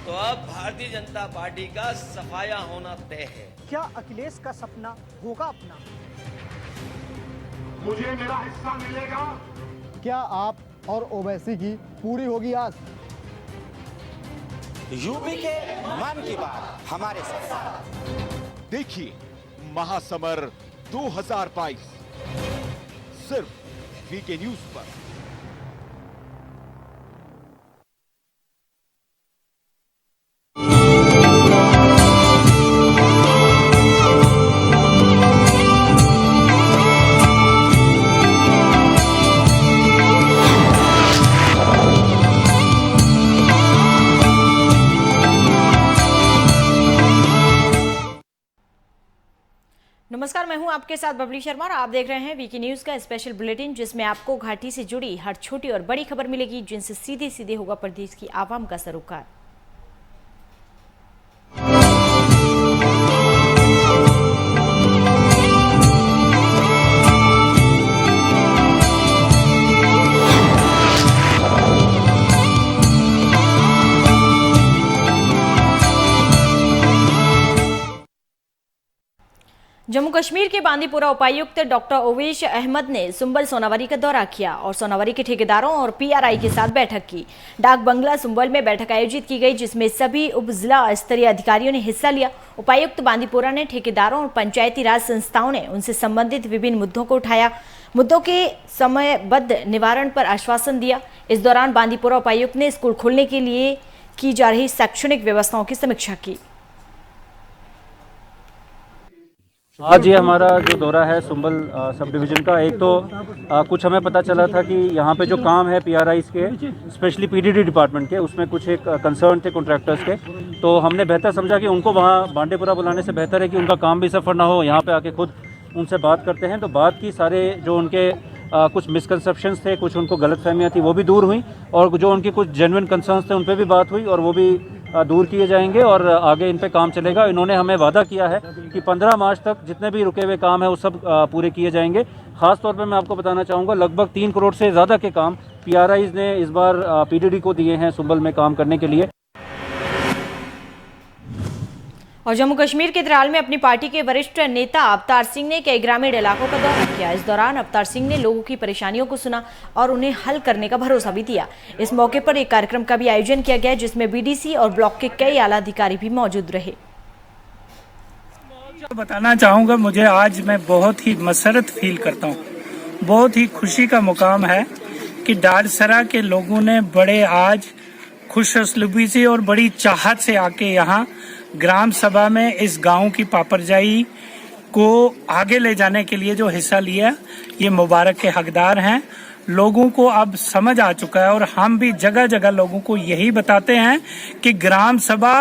तो अब भारतीय जनता पार्टी का सफाया होना तय है। क्या अखिलेश का सपना होगा अपना? मुझे मेरा हिस्सा मिलेगा। क्या आप और ओवैसी की पूरी होगी आस? यूपी के मन की बात हमारे साथ। देखिए महासमर 2022 सिर्फ वीके न्यूज पर। नमस्कार, मैं हूं आपके साथ बबली शर्मा और आप देख रहे हैं वीके न्यूज का स्पेशल बुलेटिन, जिसमें आपको घाटी से जुड़ी हर छोटी और बड़ी खबर मिलेगी, जिनसे सीधे सीधे होगा प्रदेश की आवाम का सरोकार। जम्मू कश्मीर के बांदीपुरा उपायुक्त डॉक्टर ओवैस अहमद ने सुंबल सोनावरी का दौरा किया और सोनावरी के ठेकेदारों और पीआरआई के साथ बैठक की। डाक बंगला सुंबल में बैठक आयोजित की गई, जिसमें सभी उप जिला स्तरीय अधिकारियों ने हिस्सा लिया। उपायुक्त बांदीपुरा ने ठेकेदारों और पंचायती राज संस्थाओं ने उनसे संबंधित विभिन्न मुद्दों को उठाया, मुद्दों के समयबद्ध निवारण पर आश्वासन दिया। इस दौरान बांदीपुरा उपायुक्त ने स्कूल खोलने के लिए की जा रही शैक्षणिक व्यवस्थाओं की समीक्षा की। आज ये हमारा जो दौरा है सुंबल सब डिवीज़न का, एक तो कुछ हमें पता चला था कि यहाँ पे जो काम है पीआरआईज़ के, स्पेशली पीडीडी डिपार्टमेंट के, उसमें कुछ एक कंसर्न थे कॉन्ट्रैक्टर्स के, तो हमने बेहतर समझा कि उनको वहाँ बांडीपुरा बुलाने से बेहतर है कि उनका काम भी सफ़र ना हो, यहाँ पे आके खुद उनसे बात करते हैं। तो बात की, सारे जो उनके कुछ मिसकंसेप्शंस थे, कुछ उनको गलतफहमियाँ थी, वो भी दूर हुई, और जो उनकी कुछ जेन्युइन कंसर्न्स थे उन पर भी बात हुई और वो भी दूर किए जाएंगे और आगे इन पे काम चलेगा। इन्होंने हमें वादा किया है कि 15 मार्च तक जितने भी रुके हुए काम है वो सब पूरे किए जाएंगे। खास तौर पे मैं आपको बताना चाहूँगा, लगभग 3 करोड़ से ज़्यादा के काम पीआरआईज़ ने इस बार पीडीडी को दिए हैं सुंबल में काम करने के लिए। और जम्मू कश्मीर के त्राल में अपनी पार्टी के वरिष्ठ नेता अवतार सिंह ने कई ग्रामीण इलाकों का दौरा किया। इस दौरान अवतार सिंह ने लोगों की परेशानियों को सुना और उन्हें हल करने का भरोसा भी दिया। इस मौके पर एक कार्यक्रम का भी आयोजन किया गया, जिसमें बीडीसी और ब्लॉक के कई आला अधिकारी भी मौजूद रहे। बताना चाहूँगा, मुझे आज मैं बहुत ही मसरत फील करता हूँ। बहुत ही खुशी का मुकाम है कि डाडसरा के लोगों ने बड़े आज खुशअस्लूबी से और बड़ी चाहत से आके यहाँ ग्राम सभा में इस गांव की पापरजाई को आगे ले जाने के लिए जो हिस्सा लिया, ये मुबारक के हकदार हैं। लोगों को अब समझ आ चुका है और हम भी जगह जगह लोगों को यही बताते हैं कि ग्राम सभा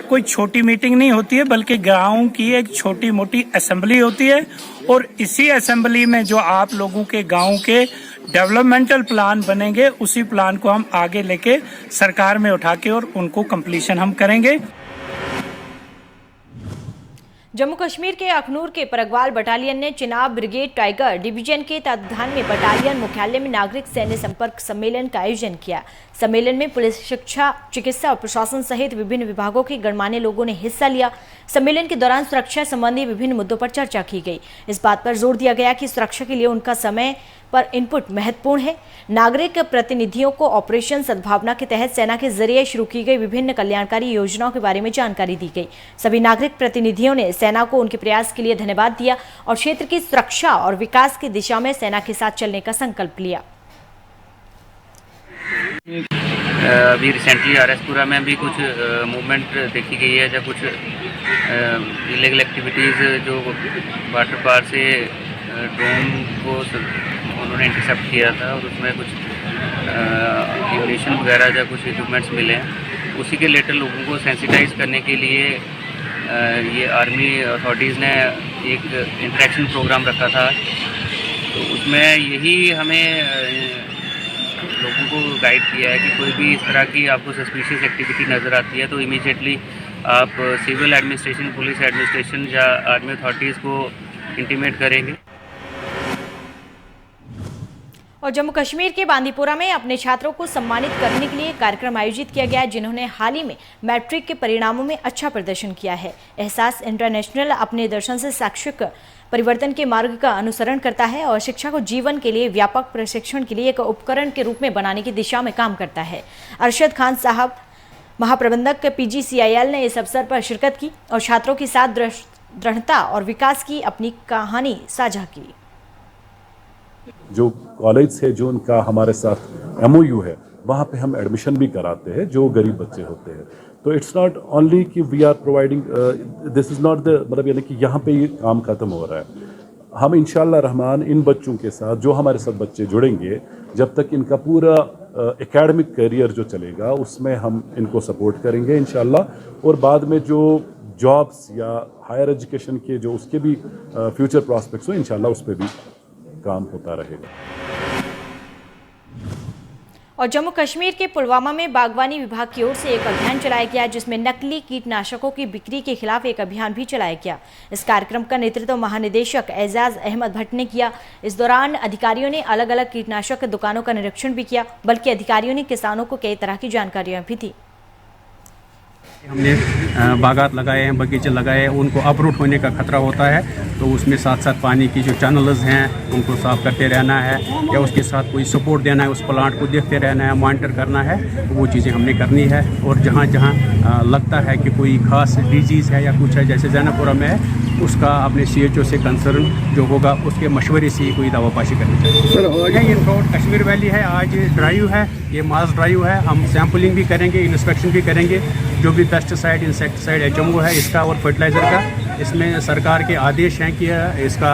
कोई छोटी मीटिंग नहीं होती है, बल्कि गांव की एक छोटी मोटी असेंबली होती है और इसी असेंबली में जो आप लोगों के गांव के डेवलपमेंटल प्लान बनेंगे, उसी प्लान को हम आगे लेके सरकार में उठा के और उनको कंप्लीशन हम करेंगे। जम्मू कश्मीर के अखनूर के परगवाल बटालियन ने चिनाब ब्रिगेड टाइगर डिवीजन के तत्वाधान में बटालियन मुख्यालय में नागरिक सैन्य संपर्क सम्मेलन का आयोजन किया। सम्मेलन में पुलिस, शिक्षा, चिकित्सा और प्रशासन सहित विभिन्न विभागों के गणमान्य लोगों ने हिस्सा लिया। सम्मेलन के दौरान सुरक्षा संबंधी विभिन्न मुद्दों पर चर्चा की गई। इस बात पर जोर दिया गया कि सुरक्षा के लिए उनका समय पर इनपुट महत्वपूर्ण है। नागरिक प्रतिनिधियों को ऑपरेशन सद्भावना के तहत सेना के जरिए शुरू की गई विभिन्न कल्याणकारी योजनाओं के बारे में जानकारी दी गई। सभी नागरिक प्रतिनिधियों ने सेना को उनके प्रयास के लिए धन्यवाद दिया और क्षेत्र की सुरक्षा और विकास की दिशा में सेना के साथ चलने का संकल्प लिया। अभी रिसेंटली आरएसपुरा में भी कुछ मूवमेंट देखी गई है, जब कुछ इलीगल एक्टिविटीज़ जो वाटर पार से ड्रोन को उन्होंने इंटरसेप्ट किया था और उसमें कुछ एम्यूनिशन वगैरह या कुछ इक्विपमेंट्स मिले हैं, उसी के रिलेटेड लोगों को सेंसिटाइज करने के लिए ये आर्मी अथॉरिटीज़ ने एक इंटरेक्शन प्रोग्राम रखा था। तो उसमें यही हमें लोगों को गाइड किया है कि कोई भी इस तरह की आपको सस्पिशियस एक्टिविटी नज़र आती है तो इमीडिएटली आप सिविल एडमिनिस्ट्रेशन, पुलिस एडमिनिस्ट्रेशन या आर्मी अथॉरिटीज़ को इंटीमेट करेंगे। और जम्मू कश्मीर के बांदीपुरा में अपने छात्रों को सम्मानित करने के लिए कार्यक्रम आयोजित किया गया, जिन्होंने हाल ही में मैट्रिक के परिणामों में अच्छा प्रदर्शन किया है। एहसास इंटरनेशनल अपने दर्शन से शैक्षिक परिवर्तन के मार्ग का अनुसरण करता है और शिक्षा को जीवन के लिए व्यापक प्रशिक्षण के लिए एक उपकरण के रूप में बनाने की दिशा में काम करता है। अरशद खान साहब, महाप्रबंधक PGCIL ने इस अवसर पर शिरकत की और छात्रों के साथ दृढ़ता और विकास की अपनी कहानी साझा की। जो कॉलेज है जो उनका हमारे साथ MOU है, वहाँ पे हम एडमिशन भी कराते हैं जो गरीब बच्चे होते हैं। तो इट्स नॉट ओनली कि we are providing, this is not the मतलब यानी कि यहाँ पे ये काम ख़त्म हो रहा है। हम इंशाल्लाह रहमान इन बच्चों के साथ जो हमारे साथ बच्चे जुड़ेंगे, जब तक इनका पूरा एकेडमिक करियर जो चलेगा उसमें हम इनको सपोर्ट करेंगे इंशाल्लाह। और बाद में जो जॉब्स या हायर एजुकेशन के जो उसके भी फ्यूचर प्रॉस्पेक्ट्स हो, इंशाल्लाह उस पर भी काम होता रहेगा। और जम्मू कश्मीर के पुलवामा में बागवानी विभाग की ओर से एक अभियान चलाया गया, जिसमें नकली कीटनाशकों की बिक्री के खिलाफ एक अभियान भी चलाया गया। इस कार्यक्रम का नेतृत्व महानिदेशक एजाज अहमद भट्ट ने किया। इस दौरान अधिकारियों ने अलग अलग कीटनाशक दुकानों का निरीक्षण भी किया, बल्कि अधिकारियों ने किसानों को कई तरह की जानकारियां भी दी। हमने बागात लगाए हैं, बगीचे लगाए हैं, उनको अपरूट होने का खतरा होता है, तो उसमें साथ साथ पानी की जो चैनल्स हैं उनको साफ करते रहना है, या उसके साथ कोई सपोर्ट देना है, उस प्लांट को देखते रहना है, मॉनिटर करना है, तो वो चीज़ें हमने करनी है। और जहाँ जहाँ लगता है कि कोई खास डिजीज़ है या कुछ है, जैसे जैनापुरा में है, उसका अपने CHO से कंसर्न जो होगा उसके मशवरे से ही कोई दवापाशी करनी चाहिए। इन रोड कश्मीर वैली है, आज ड्राइव है, ये मास ड्राइव है, हम सैम्पलिंग भी करेंगे, इंस्पेक्शन भी करेंगे, जो भी पेस्टिसाइड, इंसेक्टिसाइड, HMO है इसका और फर्टिलाइज़र का, इसमें सरकार के आदेश हैं कि इसका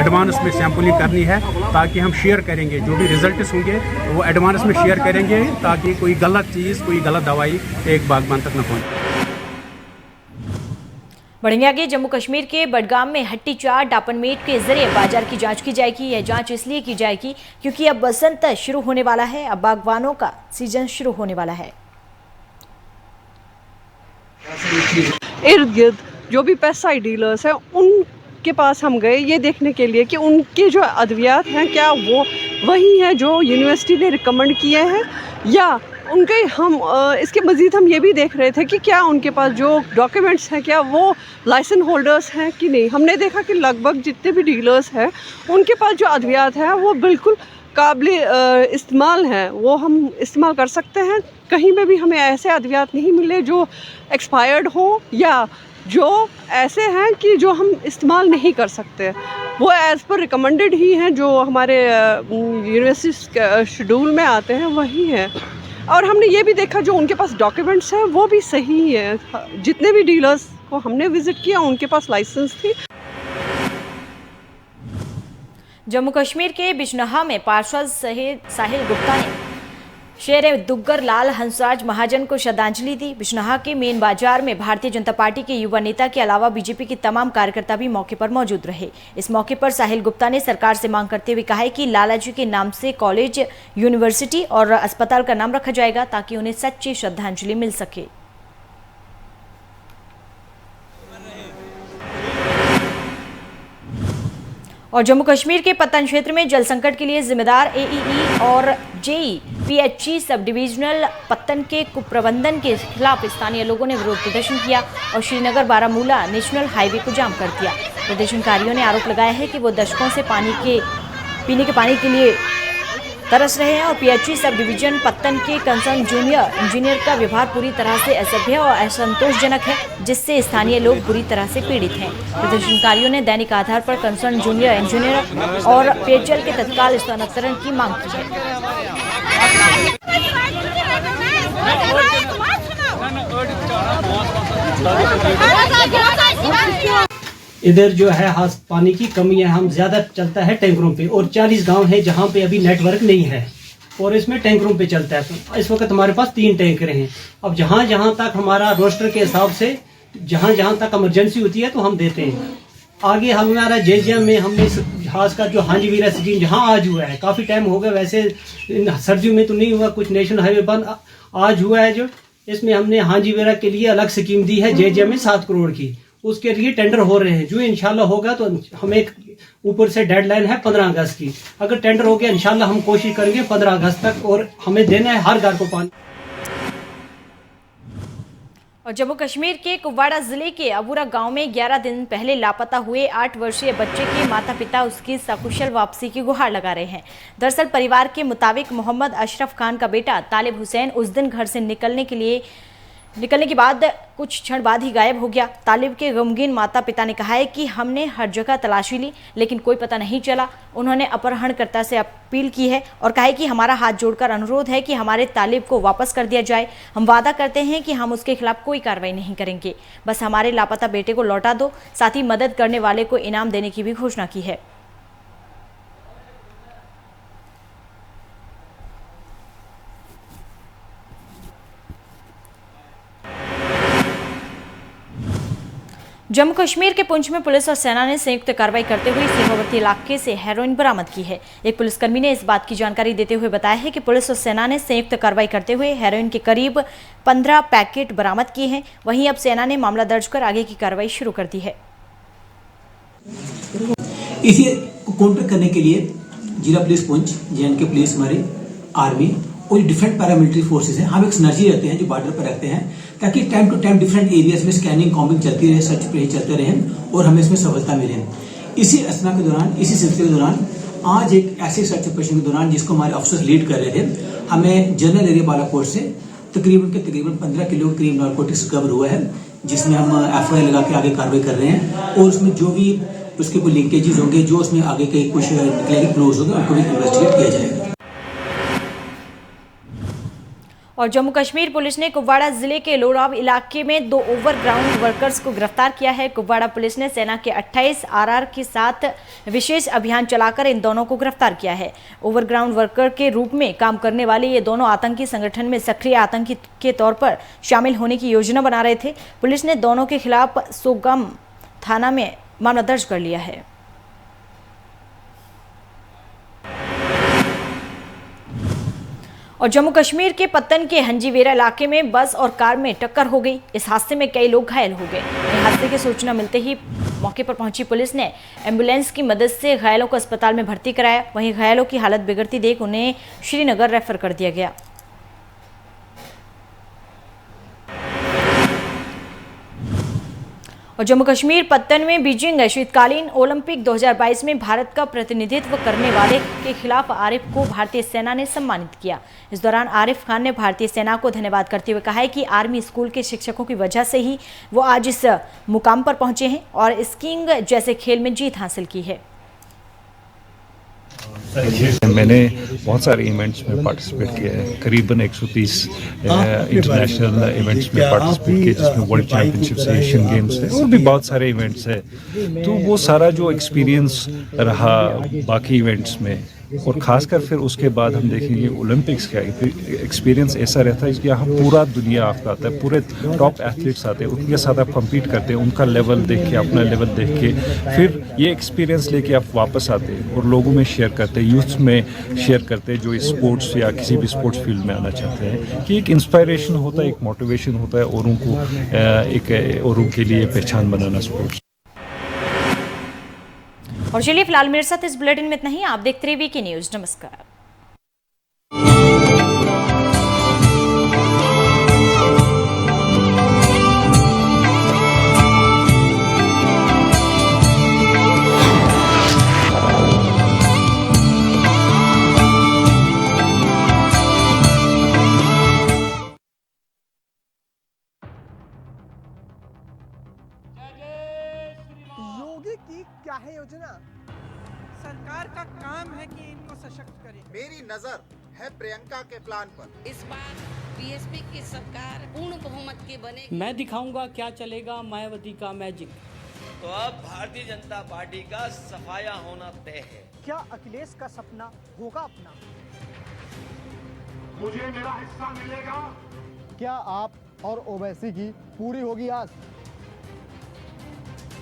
एडवांस में सैम्पलिंग करनी है, ताकि हम शेयर करेंगे, जो भी रिजल्ट्स होंगे वो एडवांस में शेयर करेंगे, ताकि कोई गलत चीज़, कोई गलत दवाई एक बागबान तक न पहुँचे। बढ़ेंगे आगे। जम्मू कश्मीर के बडगाम में हट्टी चाट डापनमेट के जरिए बाजार की जांच की जाएगी। यह जांच इसलिए की जाएगी क्योंकि अब बसंत शुरू होने वाला है, अब बागवानों का सीजन शुरू होने वाला है। इर्द गिर्द जो भी पेस्टिसाइड डीलर्स हैं उनके पास हम गए ये देखने के लिए कि उनके जो अद्वियात हैं क्या वो वही हैं जो यूनिवर्सिटी ने रिकमेंड किए हैं, या उनके हम इसके मज़ीद हम ये भी देख रहे थे कि क्या उनके पास जो डॉक्यूमेंट्स हैं क्या वो लाइसेंस होल्डर्स हैं कि नहीं। हमने देखा कि लगभग जितने भी डीलर्स हैं उनके पास जो अद्वियात हैं वो बिल्कुल काबिल इस्तेमाल हैं, वो हम इस्तेमाल कर सकते हैं। कहीं में भी हमें ऐसे अद्वियात नहीं मिले जो एक्सपायर्ड हो या जो ऐसे हैं कि जो हम इस्तेमाल नहीं कर सकते। वो एज़ पर रिकमेंडेड ही हैं, जो हमारे यूनिवर्सिटी शेड्यूल में आते हैं वही हैं। और हमने ये भी देखा जो उनके पास डॉक्यूमेंट्स हैं वो भी सही है। जितने भी डीलर्स को हमने विजिट किया उनके पास लाइसेंस थी। जम्मू कश्मीर के बिजनौर में पार्षद साहिल गुप्ता ने शेर दुग्गर लाल हंसराज महाजन को श्रद्धांजलि दी। बिजनौर के मेन बाजार में भारतीय जनता पार्टी के युवा नेता के अलावा बीजेपी के तमाम कार्यकर्ता भी मौके पर मौजूद रहे। इस मौके पर साहिल गुप्ता ने सरकार से मांग करते हुए कहा है कि लालाजी के नाम से कॉलेज, यूनिवर्सिटी और अस्पताल का नाम रखा जाएगा, ताकि उन्हें सच्ची श्रद्धांजलि मिल सके। और जम्मू कश्मीर के पत्तन क्षेत्र में जल संकट के लिए जिम्मेदार AEE और JEPHE सब डिविजनल पत्तन के कुप्रबंधन के खिलाफ स्थानीय लोगों ने विरोध प्रदर्शन किया और श्रीनगर बारामूला नेशनल हाईवे को जाम कर दिया। प्रदर्शनकारियों ने आरोप लगाया है कि वो दशकों से पीने के पानी के लिए तरस रहे हैं और PHE सब डिवीजन पत्तन के कंसर्न जूनियर इंजीनियर का व्यवहार पूरी तरह से असभ्य और असंतोषजनक है, जिससे स्थानीय लोग बुरी तरह से पीड़ित हैं। प्रदर्शनकारियों ने दैनिक आधार पर कंसर्न जूनियर इंजीनियर और पेयजल के तत्काल स्थानांतरण की मांग की है। इधर जो है पानी की कमी है, हम ज्यादा चलता है टैंकरों पे, और 40 गांव है जहाँ पे अभी नेटवर्क नहीं है और इसमें टैंकरों पे चलता है। इस वक्त हमारे पास 3 टैंकर हैं। अब जहाँ जहाँ तक हमारा रोस्टर के हिसाब से जहाँ जहाँ तक इमरजेंसी होती है तो हम देते हैं। आगे हमारा JGM में हमने जहाज का जो हांजीवीरा स्कीम जहाँ आज हुआ है, काफी टाइम हो गया, वैसे सर्दियों में तो नहीं हुआ, कुछ नेशनल हाईवे बंद आज हुआ है, जो इसमें हमने हांजीवीरा के लिए अलग स्कीम दी है JGM में 7 करोड़ की, उसके लिए टेंडर हो रहे हैं। जो इंशाल्लाह होगा तो हम एक ऊपर से डेडलाइन है 15 अगस्त की। अगर टेंडर हो गया इंशाल्लाह हम कोशिश करेंगे 15 अगस्त तक, और हमें देना है हर घर को पानी। और जम्मू कश्मीर के कुपवाड़ा जिले के अबूरा गांव में 11 दिन पहले लापता हुए 8 वर्षीय बच्चे के माता पिता उसकी सकुशल वापसी की गुहार लगा रहे हैं। दरअसल परिवार के मुताबिक मोहम्मद अशरफ खान का बेटा तालिब हुसैन उस दिन घर से निकलने के बाद कुछ क्षण बाद ही गायब हो गया। तालिब के गमगीन माता पिता ने कहा है कि हमने हर जगह तलाशी ली लेकिन कोई पता नहीं चला। उन्होंने अपहरणकर्ता से अपील की है और कहा है कि हमारा हाथ जोड़कर अनुरोध है कि हमारे तालिब को वापस कर दिया जाए। हम वादा करते हैं कि हम उसके खिलाफ कोई कार्रवाई नहीं करेंगे, बस हमारे लापता बेटे को लौटा दो। साथ ही मदद करने वाले को इनाम देने की भी घोषणा की है। जम्मू कश्मीर के पुंछ में पुलिस और सेना ने संयुक्त कार्रवाई करते हुए सीमावर्ती इलाके से हेरोइन बरामद की है। एक पुलिसकर्मी ने इस बात की जानकारी देते हुए बताया है कि पुलिस और सेना ने संयुक्त कार्रवाई करते हुए हेरोइन के करीब 15 पैकेट बरामद किए हैं। वहीं अब सेना ने मामला दर्ज कर आगे की कार्रवाई शुरू कर दी है। इसी को काउंटर करने के लिए जिला पुलिस पुंछ, जेएनके पुलिस, हमारी आर्मी और डिफरेंट पैरामिलिट्री फोर्सेस हैं, हम एक सिनर्जी रहते हैं जो बॉर्डर पर रखते हैं, ताकि time to time different areas में स्कैनिंग, कॉम्बिंग चलती रहे, सर्च पे चलते रहे और हमें इसमें सफलता मिले। इसी असना के दौरान, इसी सिलसिले के दौरान आज एक ऐसे सर्च ऑपरेशन के दौरान जिसको हमारे ऑफिसर्स लीड कर रहे थे, हमें जनरल एरिया बालाकोट से तकरीबन 15 किलो के करीब नारकोटिक्स रिकवर हुआ है, जिसमें हम एफआईआर लगा के आगे कार्रवाई कर रहे हैं और उसमें जो भी उसके कोई लिंकेजेस होंगे, जो उसमें आगे के कुछ निकलेंगे क्लोज होंगे, उनको भी इन्वेस्टिगेट किया जाएगा। और जम्मू कश्मीर पुलिस ने कुपवाड़ा जिले के लोराब इलाके में 2 ओवरग्राउंड वर्कर्स को गिरफ्तार किया है। कुपवाड़ा पुलिस ने सेना के 28 आरआर के साथ विशेष अभियान चलाकर इन दोनों को गिरफ्तार किया है। ओवरग्राउंड वर्कर के रूप में काम करने वाले ये दोनों आतंकी संगठन में सक्रिय आतंकी के तौर पर शामिल होने की योजना बना रहे थे। पुलिस ने दोनों के खिलाफ सोगम थाना में मामला दर्ज कर लिया है। और जम्मू कश्मीर के पत्तन के हंजीवेरा इलाके में बस और कार में टक्कर हो गई। इस हादसे में कई लोग घायल हो गए। हादसे की सूचना मिलते ही मौके पर पहुंची पुलिस ने एम्बुलेंस की मदद से घायलों को अस्पताल में भर्ती कराया। वहीं घायलों की हालत बिगड़ती देख उन्हें श्रीनगर रेफर कर दिया गया। और जम्मू कश्मीर पत्तन में बीजिंग शीतकालीन ओलंपिक 2022 में भारत का प्रतिनिधित्व करने वाले के खिलाफ आरिफ को भारतीय सेना ने सम्मानित किया। इस दौरान आरिफ खान ने भारतीय सेना को धन्यवाद करते हुए कहा है कि आर्मी स्कूल के शिक्षकों की वजह से ही वो आज इस मुकाम पर पहुंचे हैं और स्कीइंग जैसे खेल में जीत हासिल की है। मैंने बहुत सारे इवेंट्स में पार्टिसिपेट किया है, करीबन 130 इंटरनेशनल इवेंट्स में पार्टिसिपेट किया, जिसमें वर्ल्ड चैंपियनशिप्स, एशियन गेम्स है और भी बहुत सारे इवेंट्स है। तो वो सारा जो एक्सपीरियंस रहा बाकी इवेंट्स में, और खासकर फिर उसके बाद हम देखेंगे ओलंपिक्स का एक्सपीरियंस ऐसा रहता है कि यहाँ पूरा दुनिया आपका आता है, पूरे टॉप एथलीट्स आते हैं, उनके साथ आप कम्पीट करते हैं, उनका लेवल देख के, अपना लेवल देख के फिर ये एक्सपीरियंस लेके आप वापस आते हैं और लोगों में शेयर करते हैं, यूथ में शेयर करते हैं जो इस स्पोर्ट्स या किसी भी स्पोर्ट्स फील्ड में आना चाहते हैं, कि एक इंस्पायरेशन होता है, एक मोटिवेशन होता है औरों को, एक औरों के लिए पहचान बनाना स्पोर्ट्स। और चलिए फिलहाल मेरे साथ इस बुलेटिन में इतना ही। आप देखते रहिए वीके न्यूज। नमस्कार। योगी की क्या है योजना? सरकार का काम है कि इनको सशक्त करे। मेरी नजर है प्रियंका के प्लान पर। इस बार बीएसपी की सरकार पूर्ण बहुमत की बनेगी। मैं दिखाऊंगा क्या चलेगा मायावती का मैजिक। तो अब भारतीय जनता पार्टी का सफाया होना तय है। क्या अखिलेश का सपना होगा अपना? मुझे मेरा हिस्सा मिलेगा। क्या आप और ओवैसी की पूरी होगी आस?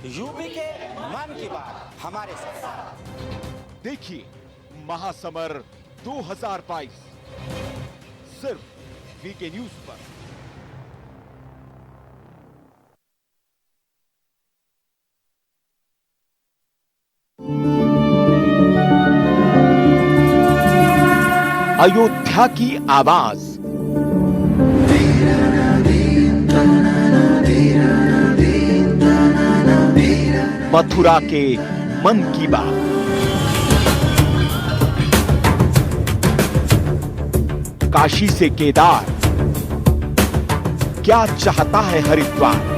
यूपी के मन की बात हमारे साथ। देखिए महासमर 2022 सिर्फ वीके न्यूज पर। Thank you. अयोध्या की आवाज। मथुरा के मन की बात। काशी से केदार, क्या चाहता है हरिद्वार।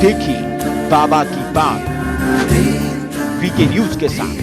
देखिए बाबा की बात वीके न्यूज के साथ।